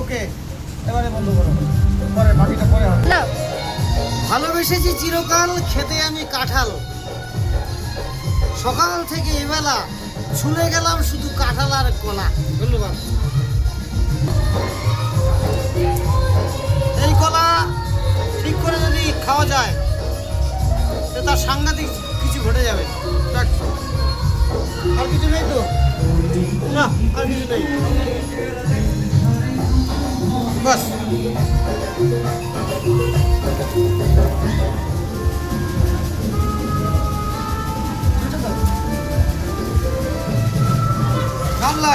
ওকে, এবারে বন্ধ করো, পরে বাকিটা পরে হবে না। ভালোবেসেছি চিরকাল খেতে আমি কাঁঠাল, সকাল থেকে এবেলা ছুলে গেলাম শুধু কাঁঠাল আর কলা। ধন্যবাদ। এই কলা ঠিক করে যদি খাওয়া যায় তো তার সাংঘাতিক কিছু ঘটে যাবে। আর কিছু নেই তো? না, আর কিছু নেই, বাস।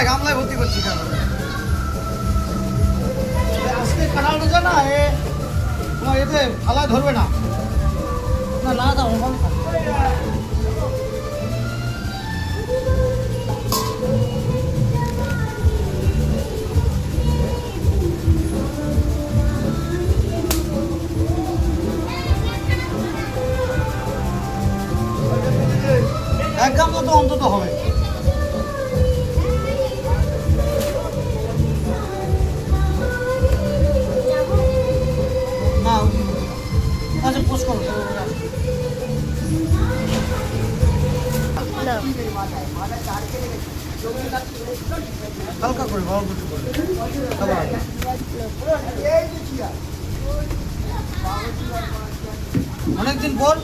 গামলায় ভর্তি করছি কেন? আজকে কাঁঠালটা জানা তোমার এতে থালায় ধরবে না। না না দাও, এক গামলা তো অন্তত হবে। আচ্ছা, পোস্ট করো। হালকা করে ভালো করে অনেকদিন পর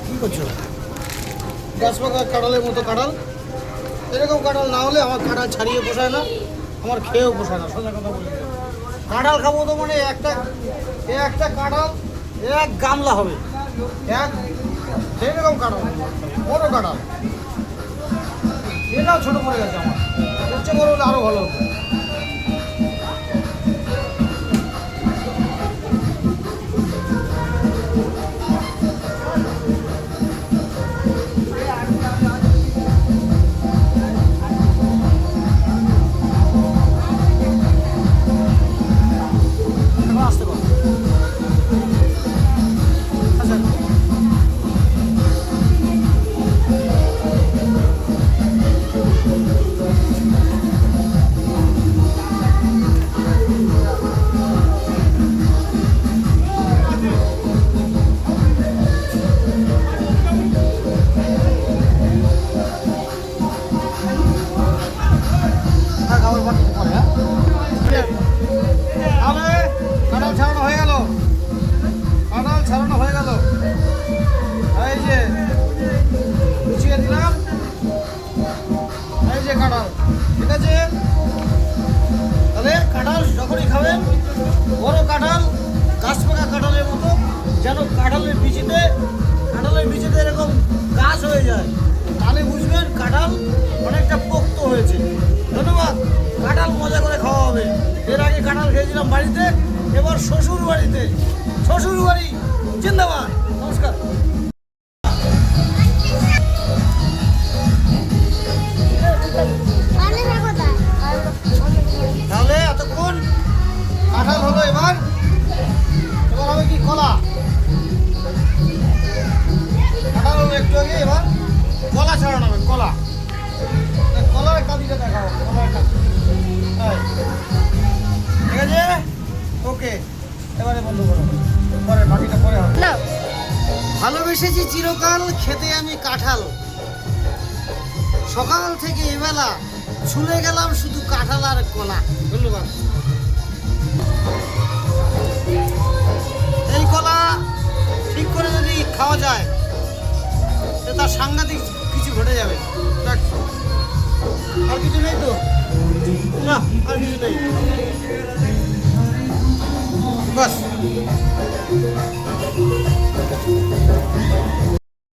কি করছো? গাছ পাকা কাঁঠালের মতো কাঁঠাল। এরকম কাঁঠাল না হলে আমার কাঁঠাল ছাড়িয়ে পোষায় না, আমার খেয়েও পোষায় না। সোজা কথা বলি, কাঁঠাল খাবো তো মানে একটা কাঁঠাল এক গামলা হবে, সেরকম কাঁঠাল, বড় কাঁঠাল। এটাও ছোট পড়ে গেছে আমার, হচ্ছে বড় হলে আরো ভালো হতো। আসতে পারো। কাঁঠাল ছাড়ানো হয়ে গেল, কাঁঠাল ছাড়ানো হয়ে গেল। এই যে গুছিয়ে দিলাম, এই যে কাঁঠাল, ঠিক আছে? তাহলে কাঁঠাল যখনই খাবেন, বড় কাঁঠাল, গাছ পাকা কাঁঠালের মতো, যেন কাঁঠালের বিচিতে এরকম গাছ হয়ে যায়, তাহলে বুঝবেন কাঁঠাল অনেকটা পোক্ত হয়েছে। ধন্যবাদ। কাঁঠাল মজা করে খাওয়া হবে। এর আগে কাঁঠাল খেয়েছিলাম বাড়িতে, এবার শ্বশুর বাড়ি জিন্দাবাদ। নমস্কার। তাহলে এতক্ষণ কাঁঠাল হলো, এবার হবে কি কলা। কাঁঠাল হলো একটু আগে, এবার কলা ছাড়ানো হবে। কলার কাঁদিটা দেখাবো, কলার কাঁদি। ঠিক আছে, ওকে, এবারে বন্ধ করো, পরে বাকিটা পরে হবে না। ভালোবেসেছি চিরকাল খেতে আমি কাঁঠাল, সকাল থেকে এবেলা ছুলে গেলাম শুধু কাঁঠাল আর কলা। ধন্যবাদ। এই কলা ঠিক করে যদি খাওয়া যায় তো তার সাংঘাতিক কিছু ঘটে যাবে। আর কিছু নেই তো? না, আর কিছু নেই, বাস।